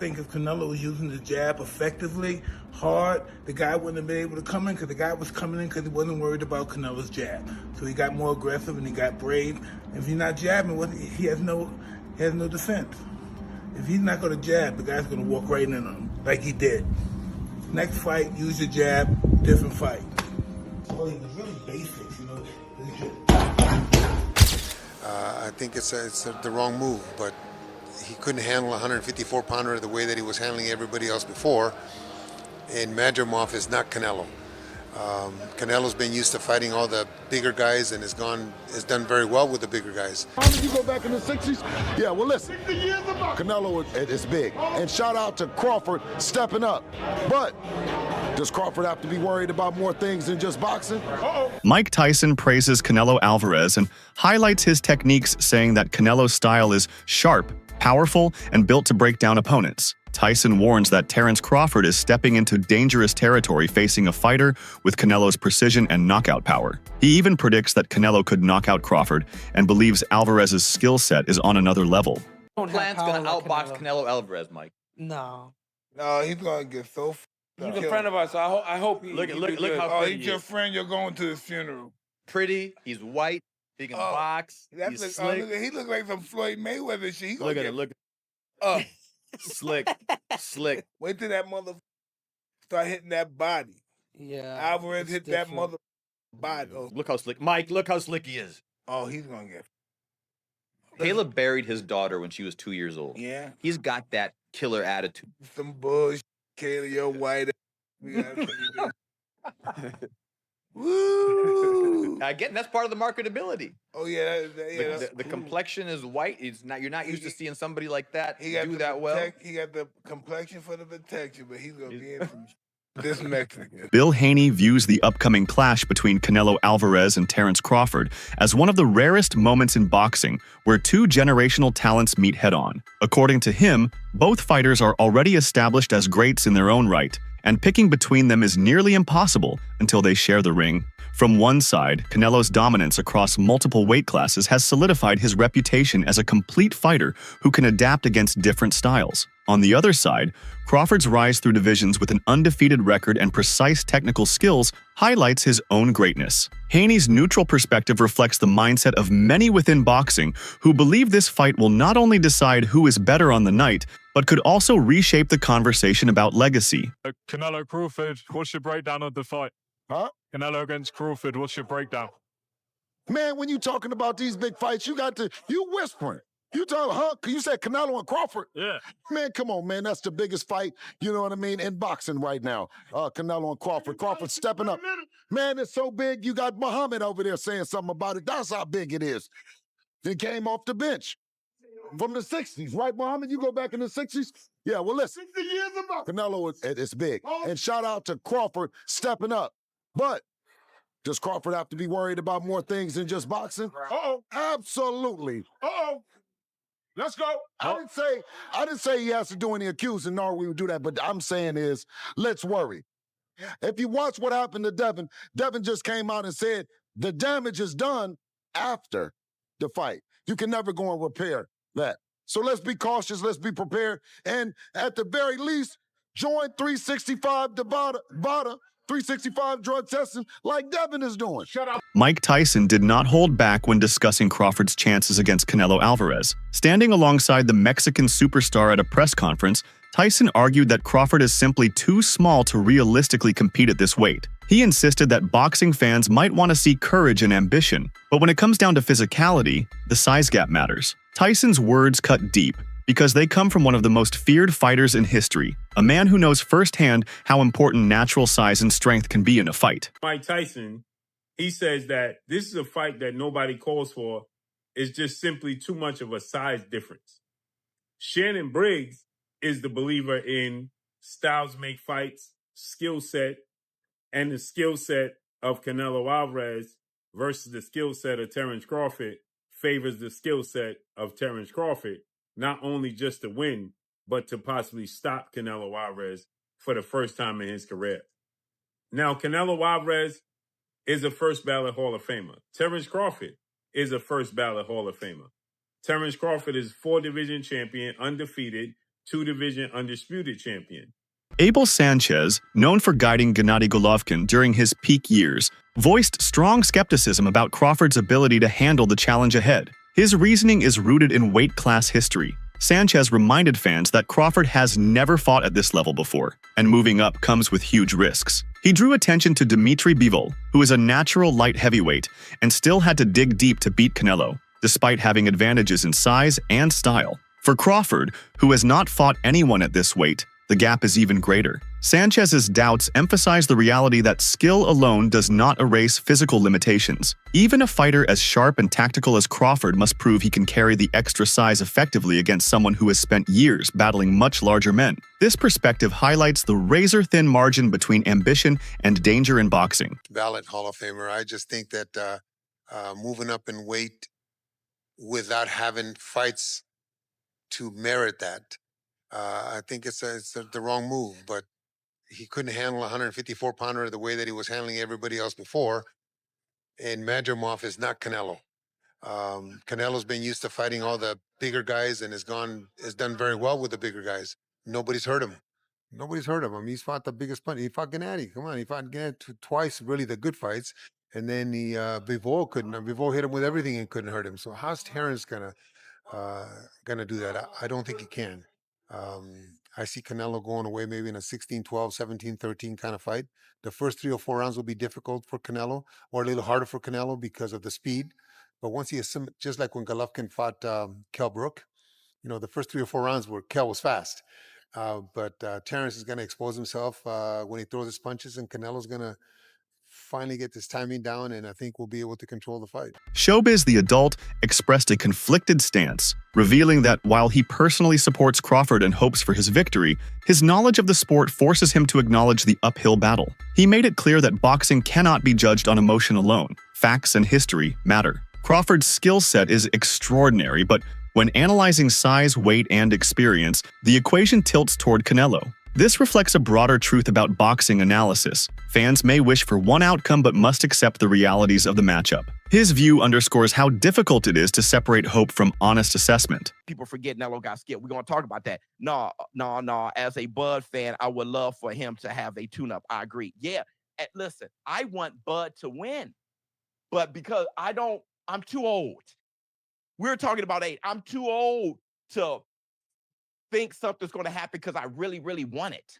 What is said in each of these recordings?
think if Canelo was using the jab effectively, hard, the guy wouldn't have been able to come in because the guy was coming in because he wasn't worried about Canelo's jab. So he got more aggressive and he got brave. If you're not jabbing, he has no defense. If he's not going to jab, the guy's going to walk right in on him like he did. Next fight, use your jab, different fight. Well, he was really basic, you know. I think it's the wrong move, but he couldn't handle a 154-pounder the way that he was handling everybody else before. And Madrimov is not Canelo. Canelo's been used to fighting all the bigger guys and has done very well with the bigger guys. You go back in the 60s? Yeah, well, listen, Canelo is big. And shout out to Crawford stepping up. But does Crawford have to be worried about more things than just boxing? Mike Tyson praises Canelo Alvarez and highlights his techniques, saying that Canelo's style is sharp, powerful, and built to break down opponents. Tyson warns that Terence Crawford is stepping into dangerous territory facing a fighter with Canelo's precision and knockout power. He even predicts that Canelo could knock out Crawford and believes Alvarez's skill set is on another level. Plan's gonna outbox Canelo Alvarez, Mike. No. No, he's going to get so He's a friend of ours, so I hope he. Look good. how Oh, pretty he's he your is. friend. You're going to his funeral. Pretty. He's white. He can box. He's slick. He look like some Floyd Mayweather shit. Look at it. Look. Slick. Wait till that mother start hitting that body. Yeah. Alvarez hit different. that mother body. Oh, Look how slick. Mike, look how slick he is. he's gonna get. Caleb buried his daughter when she was 2 years old. Yeah. He's got that killer attitude. Some bullshit. Kayla, you're white. Woo! Again, that's part of the marketability. Oh yeah, The complexion is white. You're not used to seeing somebody like that do that well. He got the complexion for the protection, but he's gonna be in some this Mexican. Bill Haney views the upcoming clash between Canelo Alvarez and Terence Crawford as one of the rarest moments in boxing where two generational talents meet head-on. According to him, both fighters are already established as greats in their own right, and picking between them is nearly impossible until they share the ring. From one side, Canelo's dominance across multiple weight classes has solidified his reputation as a complete fighter who can adapt against different styles. On the other side, Crawford's rise through divisions with an undefeated record and precise technical skills highlights his own greatness. Haney's neutral perspective reflects the mindset of many within boxing who believe this fight will not only decide who is better on the night, but could also reshape the conversation about legacy. Canelo Crawford, what's your breakdown of the fight? Huh? Canelo against Crawford, what's your breakdown? Man, when you talking about these big fights, you whispering. You talking, huh? You said Canelo and Crawford? Yeah. Man, come on, man. That's the biggest fight, you know what I mean, in boxing right now. Canelo and Crawford. Crawford stepping up. Man, it's so big, you got Muhammad over there saying something about it. That's how big it is. He came off the bench from the 60s, right, Muhammad? You go back in the 60s? Yeah, well, listen. 60 years ago. Canelo is big. And shout out to Crawford stepping up. But does Crawford have to be worried about more things than just boxing? Absolutely. Let's go. I didn't say he has to do any accusing, nor we would do that, but I'm saying is, let's worry. If you watch what happened to Devin just came out and said the damage is done after the fight. You can never go and repair that. So let's be cautious, let's be prepared, and at the very least, join 365 Bada, 365 drug testing like Devin is doing. Shut up. Mike Tyson did not hold back when discussing Crawford's chances against Canelo Alvarez. Standing alongside the Mexican superstar at a press conference, Tyson argued that Crawford is simply too small to realistically compete at this weight. He insisted that boxing fans might want to see courage and ambition, but when it comes down to physicality, the size gap matters. Tyson's words cut deep, because they come from one of the most feared fighters in history, a man who knows firsthand how important natural size and strength can be in a fight. Mike Tyson, he says that this is a fight that nobody calls for. It's just simply too much of a size difference. Shannon Briggs is the believer in styles make fights, skill set, and the skill set of Canelo Alvarez versus the skill set of Terence Crawford favors the skill set of Terence Crawford, not only just to win, but to possibly stop Canelo Alvarez for the first time in his career. Now, Canelo Alvarez is a first ballot Hall of Famer. Terence Crawford is a first ballot Hall of Famer. Terence Crawford is 4-division champion, undefeated, two-division undisputed champion. Abel Sanchez, known for guiding Gennady Golovkin during his peak years, voiced strong skepticism about Crawford's ability to handle the challenge ahead. His reasoning is rooted in weight class history. Sanchez reminded fans that Crawford has never fought at this level before, and moving up comes with huge risks. He drew attention to Dmitry Bivol, who is a natural light heavyweight, and still had to dig deep to beat Canelo, despite having advantages in size and style. For Crawford, who has not fought anyone at this weight, the gap is even greater. Sanchez's doubts emphasize the reality that skill alone does not erase physical limitations. Even a fighter as sharp and tactical as Crawford must prove he can carry the extra size effectively against someone who has spent years battling much larger men. This perspective highlights the razor-thin margin between ambition and danger in boxing. Valid Hall of Famer. I just think that moving up in weight without having fights to merit that, I think it's the wrong move. But he couldn't handle a 154-pounder the way that he was handling everybody else before. And Madrimov is not Canelo. Canelo's been used to fighting all the bigger guys and has done very well with the bigger guys. Nobody's hurt him. Nobody's hurt him. I mean, he's fought the biggest punch. He fought Gennady. Come on, he fought Gennady twice, really the good fights. And then Bivol hit him with everything and couldn't hurt him. So how's Terrence gonna do that? I don't think he can. I see Canelo going away maybe in a 16-12, 17-13 kind of fight. The first 3 or 4 rounds will be difficult for Canelo, or a little harder for Canelo because of the speed. But once he just like when Golovkin fought Kell Brook, the first 3 or 4 rounds where Kell was fast. But Terrence is going to expose himself when he throws his punches, and Canelo's going to finally get this timing down, and I think we'll be able to control the fight. Showbiz the Adult expressed a conflicted stance, revealing that while he personally supports Crawford and hopes for his victory, his knowledge of the sport forces him to acknowledge the uphill battle. He made it clear that boxing cannot be judged on emotion alone. Facts and history matter. Crawford's skill set is extraordinary, but when analyzing size, weight, and experience, the equation tilts toward Canelo. This reflects a broader truth about boxing analysis. Fans may wish for one outcome but must accept the realities of the matchup. His view underscores how difficult it is to separate hope from honest assessment. People forget Canelo got skill. We're going to talk about that. No. As a Bud fan, I would love for him to have a tune-up. I agree. Yeah. Listen, I want Bud to win. But because I'm too old. We're talking about age. I'm too old to think something's going to happen because I really, really want it.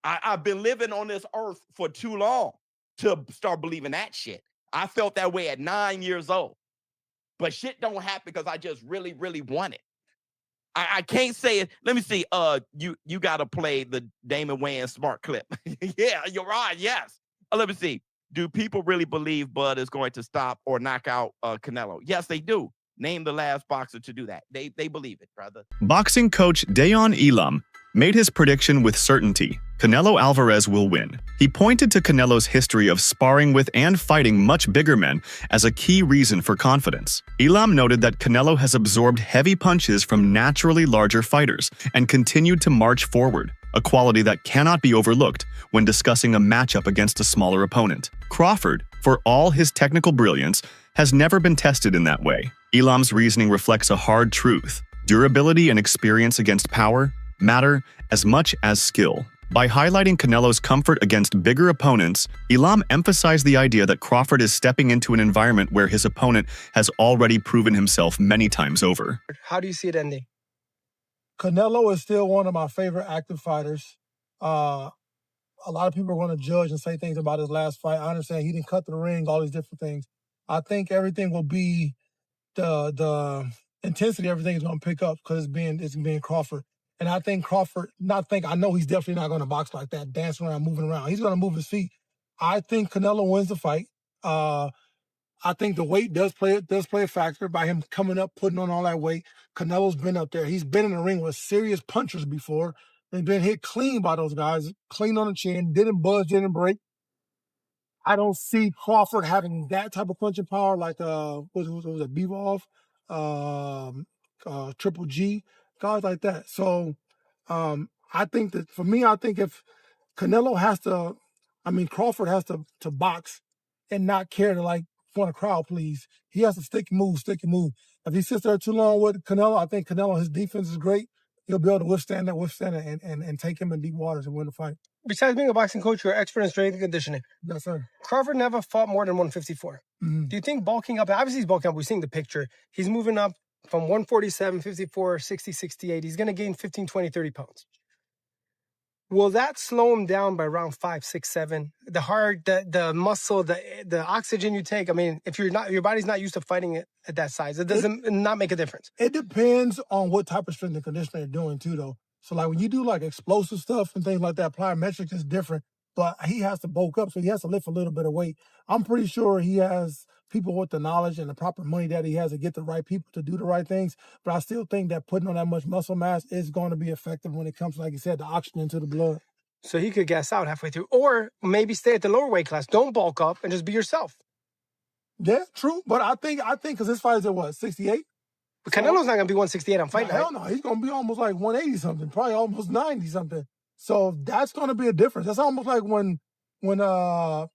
I've been living on this earth for too long to start believing that shit. I felt that way at 9 years old. But shit don't happen because I just really, really want it. I can't say it. Let me see. You got to play the Damon Wayans smart clip. Yeah, you're right. Yes. Let me see. Do people really believe Bud is going to stop or knock out Canelo? Yes, they do. Name the last boxer to do that. They believe it, brother. Boxing coach Dayon Elam made his prediction with certainty. Canelo Alvarez will win. He pointed to Canelo's history of sparring with and fighting much bigger men as a key reason for confidence. Elam noted that Canelo has absorbed heavy punches from naturally larger fighters and continued to march forward, a quality that cannot be overlooked when discussing a matchup against a smaller opponent. Crawford, for all his technical brilliance, has never been tested in that way. Elam's reasoning reflects a hard truth. Durability and experience against power matter as much as skill. By highlighting Canelo's comfort against bigger opponents, Elam emphasized the idea that Crawford is stepping into an environment where his opponent has already proven himself many times over. How do you see it ending? Canelo is still one of my favorite active fighters. A lot of people are going to judge and say things about his last fight. I understand he didn't cut the ring, all these different things. I think everything will be the intensity, everything is going to pick up because it's being Crawford. And I think I know he's definitely not going to box like that, dancing around, moving around. He's going to move his feet. I think Canelo wins the fight. I think the weight does play a factor by him coming up, putting on all that weight. Canelo's been up there. He's been in the ring with serious punchers before and been hit clean by those guys, clean on the chin, didn't budge, didn't break. I don't see Crawford having that type of punching power like what was it, Bivol, Triple G, guys like that. So I think that for me, I think if Canelo Crawford has to box and not care to want a crowd please. He has to stick and move. If he sits there too long with Canelo, I think Canelo, his defense is great. he'll be able to withstand it, and take him in deep waters and win the fight. Besides being a boxing coach, you're an expert in strength and conditioning. Yes, sir. Crawford never fought more than 154. Mm-hmm. Do you think bulking up, obviously he's bulking up, we're seeing the picture. He's moving up from 147, 54, 60, 68. He's going to gain 15, 20, 30 pounds. Will that slow him down by around 5, 6, 7? The heart, the muscle, the oxygen you take. I mean, if your body's not used to fighting it at that size, it doesn't not make a difference. It depends on what type of strength and conditioning you're doing too, though. So like when you do like explosive stuff and things like that, plyometrics is different. But he has to bulk up, so he has to lift a little bit of weight. I'm pretty sure he has people with the knowledge and the proper money that he has to get the right people to do the right things. But I still think that putting on that much muscle mass is going to be effective when it comes, like you said, the oxygen to the blood. So he could gas out halfway through. Or maybe stay at the lower weight class. Don't bulk up and just be yourself. Yeah, true. But I think because his fight is at what, 68? But Canelo's not going to be 168 on fight night. Hell no. He's going to be almost like 180 something, probably almost 90 something. So that's going to be a difference. That's almost like when Canelo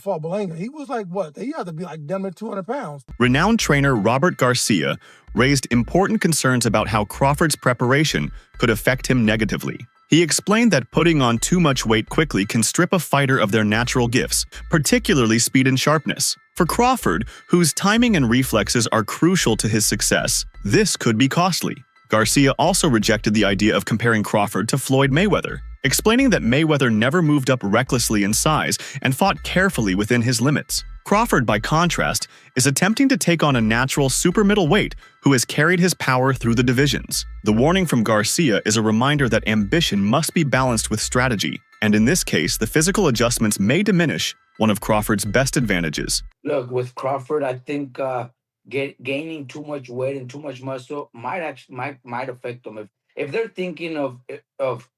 fought Belanga. He was like, what? He had to be like damn near 200 pounds. Renowned trainer Robert Garcia raised important concerns about how Crawford's preparation could affect him negatively. He explained that putting on too much weight quickly can strip a fighter of their natural gifts, particularly speed and sharpness. For Crawford, whose timing and reflexes are crucial to his success, this could be costly. Garcia also rejected the idea of comparing Crawford to Floyd Mayweather, explaining that Mayweather never moved up recklessly in size and fought carefully within his limits. Crawford, by contrast, is attempting to take on a natural super middleweight who has carried his power through the divisions. The warning from Garcia is a reminder that ambition must be balanced with strategy, and in this case, the physical adjustments may diminish one of Crawford's best advantages. Look, with Crawford, I think gaining too much weight and too much muscle might affect them if they're thinking of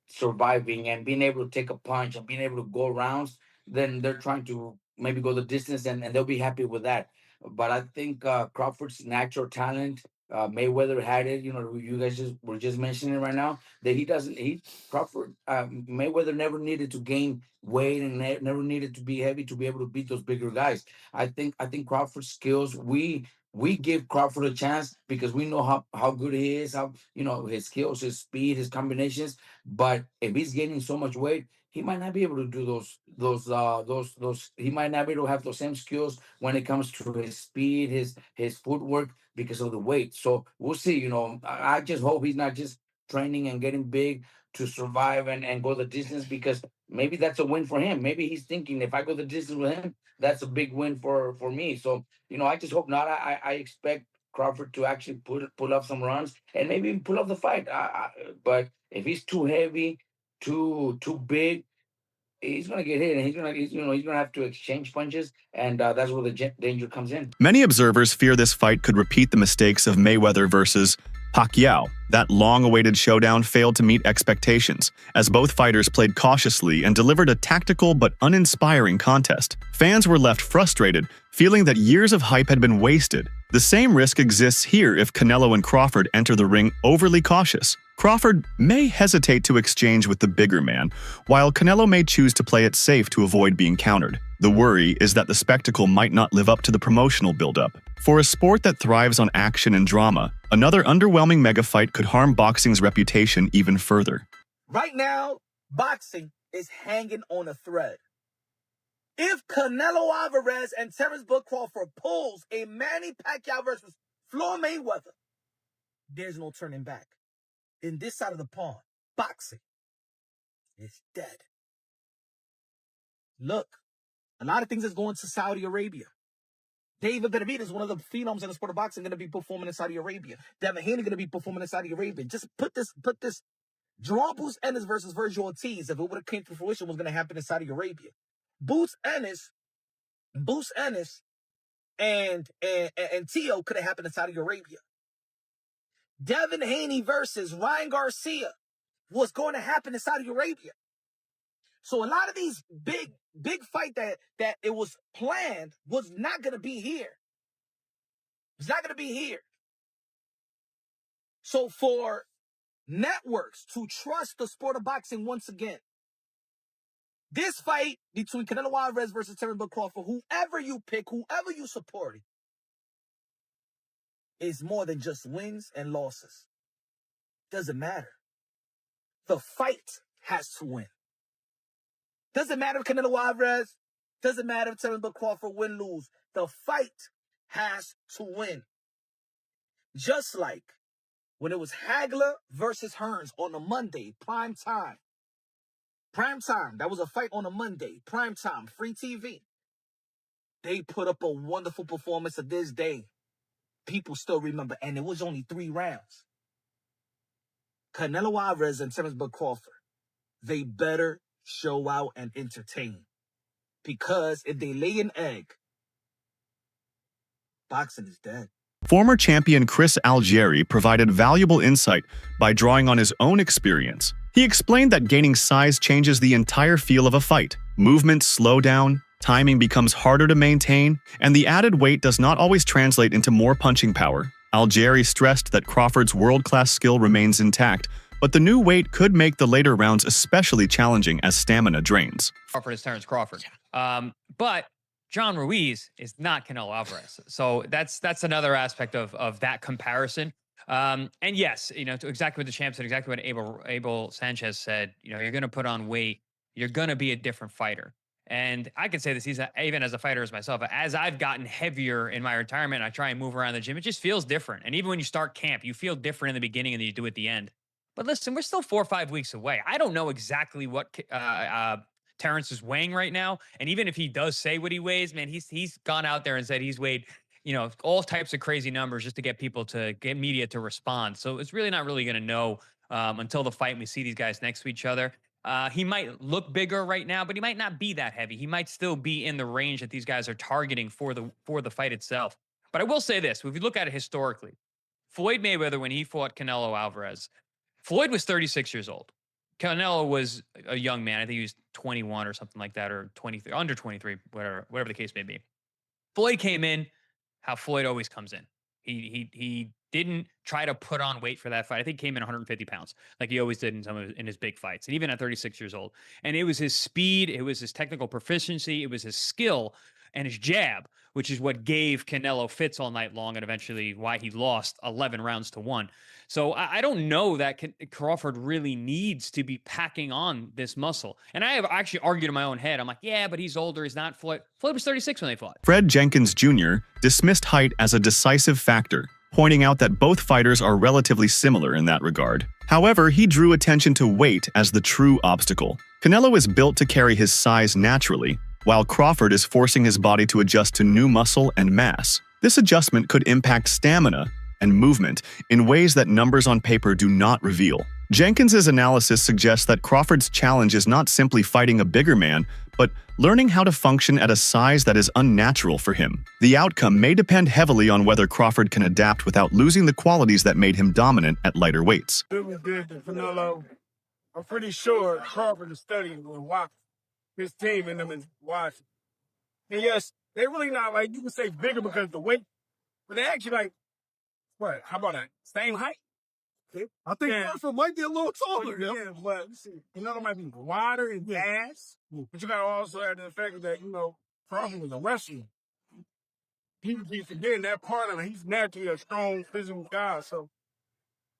surviving and being able to take a punch and being able to go rounds. Then they're trying to maybe go the distance and they'll be happy with that. But I think Crawford's natural talent, Mayweather had it. You know, you guys were just mentioning right now that Crawford, Mayweather never needed to gain weight and never needed to be heavy to be able to beat those bigger guys. I think Crawford's skills, we give Crawford a chance because we know how good he is, how, you know, his skills, his speed, his combinations. But if he's gaining so much weight, he might not be able to do those. He might not be able to have those same skills when it comes to his speed, his footwork, because of the weight. So we'll see. You know, I just hope he's not just training and getting big to survive and go the distance, because maybe that's a win for him. Maybe he's thinking, if I go the distance with him, that's a big win for me. So, you know, I just hope not. I expect Crawford to actually pull up some runs and maybe even pull up the fight. But if he's too heavy, too big, he's gonna get hit, and he's gonna have to exchange punches, and that's where the danger comes in. Many observers fear this fight could repeat the mistakes of Mayweather versus Pacquiao. That long-awaited showdown failed to meet expectations, as both fighters played cautiously and delivered a tactical but uninspiring contest. Fans were left frustrated, feeling that years of hype had been wasted. The same risk exists here if Canelo and Crawford enter the ring overly cautious. Crawford may hesitate to exchange with the bigger man, while Canelo may choose to play it safe to avoid being countered. The worry is that the spectacle might not live up to the promotional buildup. For a sport that thrives on action and drama, another underwhelming mega fight could harm boxing's reputation even further. Right now, boxing is hanging on a thread. If Canelo Alvarez and Terence Bud Crawford pulls a Manny Pacquiao versus Floyd Mayweather, there's no turning back. In this side of the pond, boxing is dead. Look, a lot of things is going to Saudi Arabia. David Benavidez, one of the phenoms in the sport of boxing, going to be performing in Saudi Arabia. Devin Haney going to be performing in Saudi Arabia. Just put this. Jerome Boots Ennis versus Virgil Ortiz, if it would have came to fruition, was going to happen in Saudi Arabia. Boots Ennis, and Tio could have happened in Saudi Arabia. Devin Haney versus Ryan Garcia was going to happen in Saudi Arabia. So a lot of these big fight that it was planned was not going to be here. It's not going to be here. So for networks to trust the sport of boxing once again, this fight between Canelo Alvarez versus Terence Bud Crawford, whoever you pick, whoever you support, is more than just wins and losses. Doesn't matter. The fight has to win. Doesn't matter if Canelo Alvarez. Doesn't matter if Terence Crawford win, lose. The fight has to win. Just like when it was Hagler versus Hearns on a Monday, prime time. Prime time. That was a fight on a Monday, prime time, free TV. They put up a wonderful performance to this day. People still remember, and it was only 3 rounds. Canelo Alvarez and Terence Crawford, they better show out and entertain. Because if they lay an egg, boxing is dead. Former champion Chris Algieri provided valuable insight by drawing on his own experience. He explained that gaining size changes the entire feel of a fight. Movements slow down, timing becomes harder to maintain, and the added weight does not always translate into more punching power. Algieri stressed that Crawford's world-class skill remains intact, but the new weight could make the later rounds especially challenging as stamina drains. Crawford is Terence Crawford. But John Ruiz is not Canelo Alvarez. So that's another aspect of that comparison. And yes, to exactly what the champ said, exactly what Abel Sanchez said, you're going to put on weight. You're going to be a different fighter. And I can say this even as a fighter as myself, as I've gotten heavier in my retirement, I try and move around the gym. It just feels different. And even when you start camp, you feel different in the beginning than you do at the end. But listen, we're still 4 or 5 weeks away. I don't know exactly what Terence is weighing right now. And even if he does say what he weighs, man, he's gone out there and said he's weighed, all types of crazy numbers just to get media to respond. So it's really not really going to know until the fight and we see these guys next to each other. He might look bigger right now, but he might not be that heavy. He might still be in the range that these guys are targeting for the fight itself. But I will say this, if you look at it historically, Floyd Mayweather, when he fought Canelo Alvarez, Floyd was 36 years old. Canelo was a young man. I think he was 21 or something like that, or 23, under 23, whatever the case may be. Floyd came in how Floyd always comes in. He didn't try to put on weight for that fight. I think he came in 150 pounds like he always did in his big fights, and even at 36 years old. And it was his speed, it was his technical proficiency, it was his skill and his jab, which is what gave Canelo fits all night long and eventually why he lost 11 rounds to 1. So I don't know that Crawford really needs to be packing on this muscle. And I have actually argued in my own head. I'm like, yeah, but he's older. He's not Floyd. Floyd was 36 when they fought. Fred Jenkins Jr. dismissed height as a decisive factor, pointing out that both fighters are relatively similar in that regard. However, he drew attention to weight as the true obstacle. Canelo is built to carry his size naturally, while Crawford is forcing his body to adjust to new muscle and mass. This adjustment could impact stamina and movement in ways that numbers on paper do not reveal. Jenkins's analysis suggests that Crawford's challenge is not simply fighting a bigger man, but learning how to function at a size that is unnatural for him. The outcome may depend heavily on whether Crawford can adapt without losing the qualities that made him dominant at lighter weights. It was good to Canelo. I'm pretty sure Crawford is studying and watching his team and them and watching. And yes, they really not like, you can say bigger because of the weight, but they actually like, what? How about that? Same height? I think Crawford might be a little taller. Yeah, but Canelo might be wider and fast. But you got to also add the fact that, Crawford was a wrestler. He's forgetting that part of it. He's naturally a strong, physical guy. So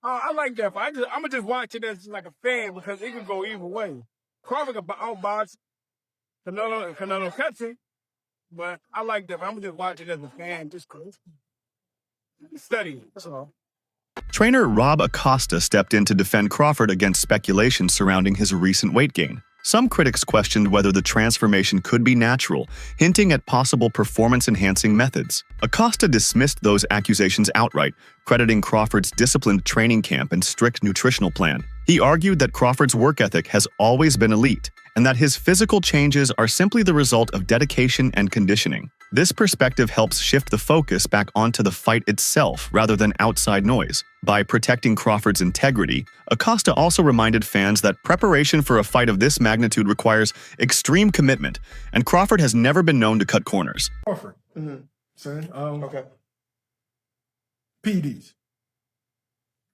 I like that. I'm going to just watch it as like a fan because it can go either way. Crawford can outbox Canelo cuts it. But I like that. I'm going to just watch it as a fan just because. Study. That's all. Trainer Rob Acosta stepped in to defend Crawford against speculation surrounding his recent weight gain. Some critics questioned whether the transformation could be natural, hinting at possible performance-enhancing methods. Acosta dismissed those accusations outright, crediting Crawford's disciplined training camp and strict nutritional plan. He argued that Crawford's work ethic has always been elite, and that his physical changes are simply the result of dedication and conditioning. This perspective helps shift the focus back onto the fight itself rather than outside noise. By protecting Crawford's integrity, Acosta also reminded fans that preparation for a fight of this magnitude requires extreme commitment, and Crawford has never been known to cut corners. Crawford. Okay. PEDs.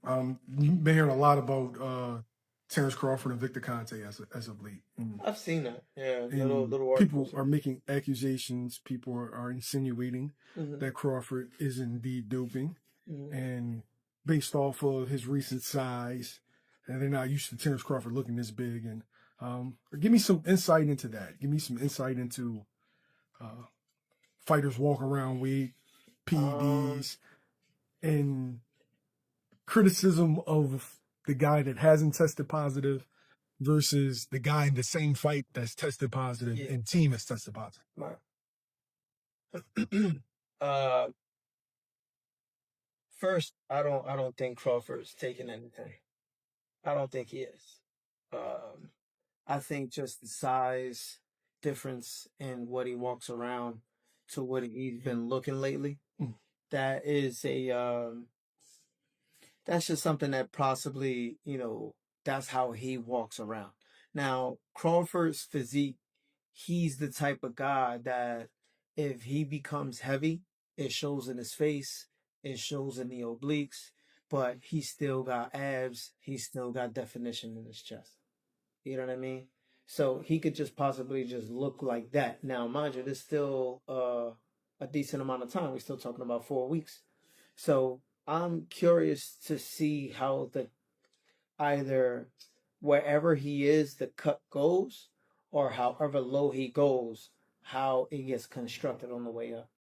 You've been hearing a lot about Terence Crawford and Victor Conte as of late. I've seen that. Yeah, little people articles. are making accusations. People are insinuating Mhm. that Crawford is indeed doping, Mhm. and based off of his recent size, and they're not used to Terrence Crawford looking this big. And give me some insight into that. Give me some insight into fighters walk around weight, PEDs, and criticism of the guy that hasn't tested positive versus the guy in the same fight that's tested positive and team has tested positive. Right. First, I don't think Crawford's taking anything. I don't think he is. I think just the size difference in what he walks around to what he's been looking lately. That is that's just something that possibly, that's how he walks around. Now, Crawford's physique, he's the type of guy that if he becomes heavy, it shows in his face, it shows in the obliques, but he still got abs, he still got definition in his chest. You know what I mean? So he could just possibly just look like that. Now, mind you, there's still a decent amount of time. We're still talking about 4 weeks. So I'm curious to see how either wherever he is, the cut goes, or however low he goes, how it gets constructed on the way up.